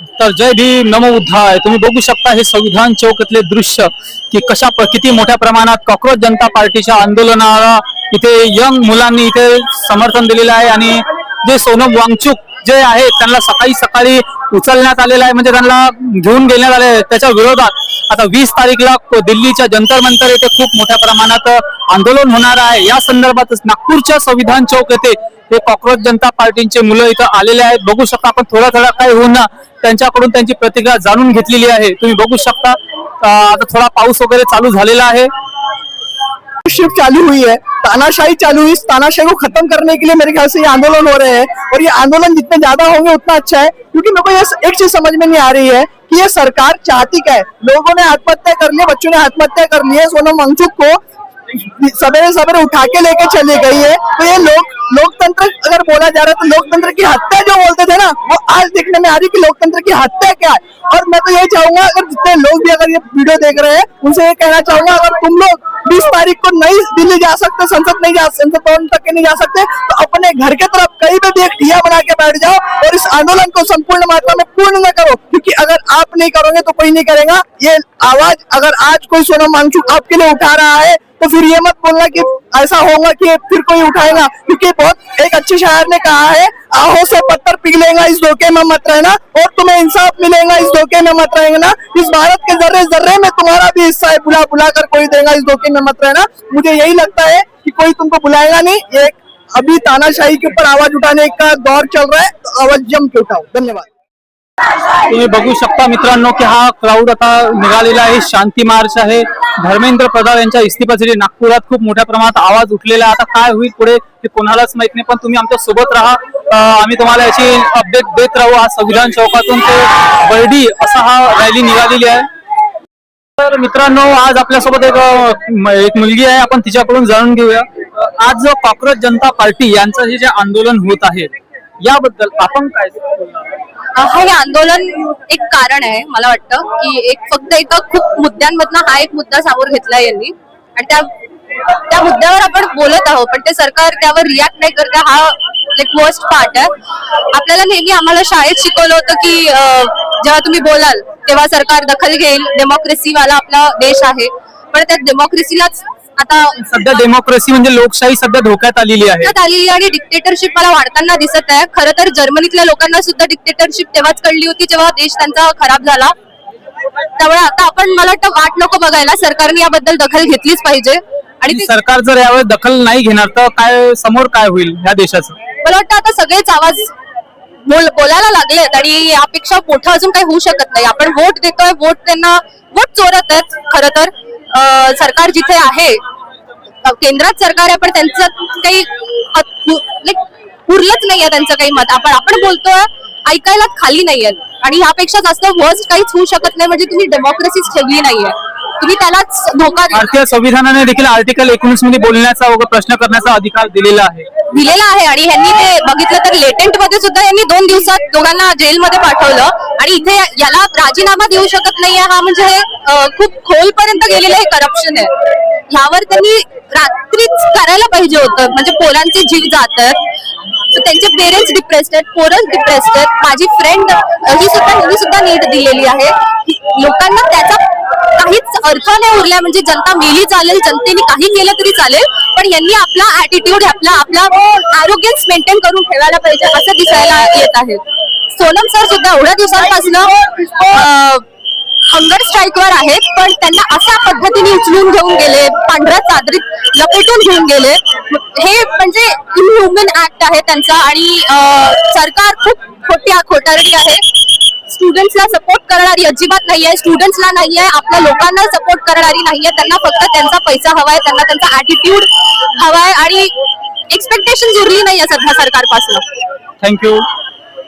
तर जय भीम नमो बुद्धाय. तुम्ही बघू शकता हे संविधान चौकातले दृश्य की किती मोठ्या प्रमाणात कॉक्रोच जनता पार्टीच्या आंदोलनाला इथे यंग मुलांनी इथे समर्थन दिलेलं आहे. आणि जे सोनम वांगचुक जे आहे त्यांना सकाळी सकाळी उचलण्यात आलेलं आहे, म्हणजे त्यांना घेऊन गेण्यात आले आहे. त्याच्या विरोधात आता 20 तारीखला दिल्लीच्या जंतर मंतर येथे खूप मोठ्या प्रमाणात आंदोलन होणार आहे. या संदर्भातच नागपूरच्या संविधान चौक येथे हे कॉक्रोच जनता पार्टीचे मुलं इथं आलेले आहेत. बघू शकता आपण थोडा काय होऊन त्यांच्याकडून त्यांची प्रतिक्रिया जाणून घेतलेली आहे. तुम्ही बघू शकता आता थोडा पाऊस वगैरे चालू झालेला आहे. शिफ्ट चालू हुई है, तानाशाही चालू हुई, इस तानाशाही को खत्म करने के लिए मेरे ख्याल से ये आंदोलन हो रहे हैं और ये आंदोलन जितने ज्यादा होंगे उतना अच्छा है। क्योंकि मेरे को ये एक चीज समझ में नहीं आ रही है कि ये सरकार चाहती क्या है। लोगों ने आत्महत्या कर ली, बच्चों ने आत्महत्या कर ली है, सोनम वांगचुक को सवेरे सवेरे उठा के लेके चली गई है। तो ये लोकतंत्र अगर बोला जा रहा है तो लोकतंत्र की हत्या जो बोलते थे ना, वो आज देखने में आ रही है कि लोकतंत्र की हत्या क्या है। और मैं तो यही चाहूंगा, अगर जितने लोग भी अगर ये वीडियो देख रहे हैं उनसे ये कहना चाहूंगा, अगर तुम लोग 20 तारीख को नहीं दिल्ली जा सकते, संसद भवन तक के नहीं जा सकते, तो अपने घर के तरफ कहीं पे भी एक ठिया बना के बैठ जाओ और इस आंदोलन को संपूर्ण मात्रा में पूर्ण न करो। क्योंकि अगर आप नहीं करोगे तो कोई नहीं करेगा। ये आवाज अगर आज कोई सोनम वांगचुक आपके लिए उठा रहा है तो फिर ये मत बोलना कि ऐसा होगा कि फिर कोई उठाएगा। क्योंकि बहुत एक अच्छे शायर ने कहा है, आहों से पत्थर पिघलेगा इस धोखे में मत रहना, और तुम्हें इंसाफ मिलेगा इस धोखे में मत रहना। इस भारत के जर्रे जर्रे में तुम्हारा भी हिस्सा है, बुला बुला कर कोई देगा इस धोखे में मत रहना। मुझे यही लगता है कि कोई तुमको बुलाएगा नहीं। ये अभी तानाशाही के ऊपर आवाज उठाने का दौर चल रहा है, तो आवाज जम के उठाओ। धन्यवाद. तुम्ही बघू शकता मित्रांनो की हा क्राऊड आता निघालेला आहे. शांती मार्च आहे. धर्मेंद्र प्रधान यांच्या इस्तीफासाठी नागपुरात खूप मोठ्या प्रमाणात आवाज उठलेला आहे. आता काय होईल पुढे हे कोणालाच माहित नाही, पण तुम्ही आमच्या सोबत राहा. आम्ही तुम्हाला याची अपडेट देत राहू. आज संविधान चौकातून ते बर्डी असा हा रॅली निघालेली आहे. तर मित्रांनो आज आपल्यासोबत एक मुलगी आहे, आपण तिच्याकडून जाणून घेऊया. आज जो कॉक्रोच जनता पार्टी यांचं हे जे आंदोलन होत आहे याबद्दल आपण काय हे आंदोलन एक कारण आहे. मला वाटतं की फक्त एका खूप मुद्द्यांमधनं हा एक मुद्दा समोर घेतला यांनी आणि त्या मुद्द्यावर आपण बोलत आहोत, पण ते सरकार त्यावर रिॲक्ट नाही करते. हा एक वर्स्ट पार्ट आहे. आपल्याला नेहमी आम्हाला शाळेत शिकवलं होतं की जेव्हा तुम्ही बोलाल तेव्हा सरकार दखल घेईल, डेमोक्रेसीवाला आपला देश आहे. पण त्या डेमोक्रेसीलाच आता सध्या डेमोक्रेसी म्हणजे लोकशाही सध्या धोक्यात आलेली आहे आणि डिक्टेटरशिप मला वाढताना दिसत आहे. खरं तर जर्मनीतल्या लोकांना सुद्धा डिक्टेटरशिप तेव्हाच कळली होती जेव्हा देश त्यांचा खराब झाला. त्यामुळे आता आपण मला वाटतं वाट नको बघायला, सरकारने याबद्दल दखल घेतलीच पाहिजे. आणि सरकार जर यावेळेस दखल नाही घेणार तर काय समोर काय होईल या देशाचं? मला वाटतं आता सगळेच आवाज बोलायला लागलेत आणि यापेक्षा मोठं अजून काही होऊ शकत नाही. आपण वोट देतोय, वोट चोरत आहेत. खरं तर सरकार जिथे आहे, केंद्रात सरकार आहे, पण त्यांचं काही उरलंच नाहीये त्यांचं काही मत. आपण बोलतोय, ऐकायला खाली नाहीये. आणि यापेक्षा जास्त वर्स्ट काहीच होऊ शकत नाही. म्हणजे तुम्ही डेमोक्रेसीच ठेवली नाहीये, तुम्ही त्यालाच धोका. भारतीय संविधानाने देखील आर्टिकल 19 मध्ये बोलण्याचा व प्रश्न करण्याचा अधिकार दिलेला आहे. आणि ह्यांनी ते बघितलं तर लेटेंट मध्ये सुद्धा यांनी 2 दिवसात दोघांना जेलमध्ये पाठवलं. आणि इथे याला राजीनामा देऊ शकत नाहीये. हा म्हणजे खूप खोलपर्यंत गेलेलं हे करप्शन आहे. ह्यावर त्यांनी रात्रीच करायला पाहिजे होतं. म्हणजे पोरांचे जीव जातात, त्यांचे पेरेंट्स डिप्रेस्ड आहेत, पोरं डिप्रेस्ड आहेत. माझी फ्रेंड ही सुद्धा नीट दिलेली आहे. लोकांना त्याचा काहीच अर्थ नाही उरला. म्हणजे जनता मेली चालेल, जनतेने काही केलं तरी चालेल, पण यांनी आपला ऍटिट्यूड, आपला आरोग्यच मेंटेन करून ठेवायला पाहिजे असं दिसायला येत आहे. सोनम सर सुद्धा एवढ्या दिवसांपासून हंगर स्ट्राईकवर आहेत, पण त्यांना अशा पद्धतीने उचलून घेऊन गेले, पांढऱ्या चादरीत लपेटून घेऊन गेले. हे म्हणजे इनह्युमन ऍक्ट आहे त्यांचा. आणि सरकार खूप खोटारडी आहे. स्टुडंट्सला सपोर्ट करणारी अजिबात नाहीये. स्टुडंट्सला नाहीये, आपल्या लोकांना सपोर्ट करणारी नाहीये. त्यांना फक्त त्यांचा पैसा हवाय, त्यांना त्यांचा ऍटिट्यूड हवाय आणि एक्सपेक्टेशन उरली नाहीये सध्या सरकारपासून. थँक्यू.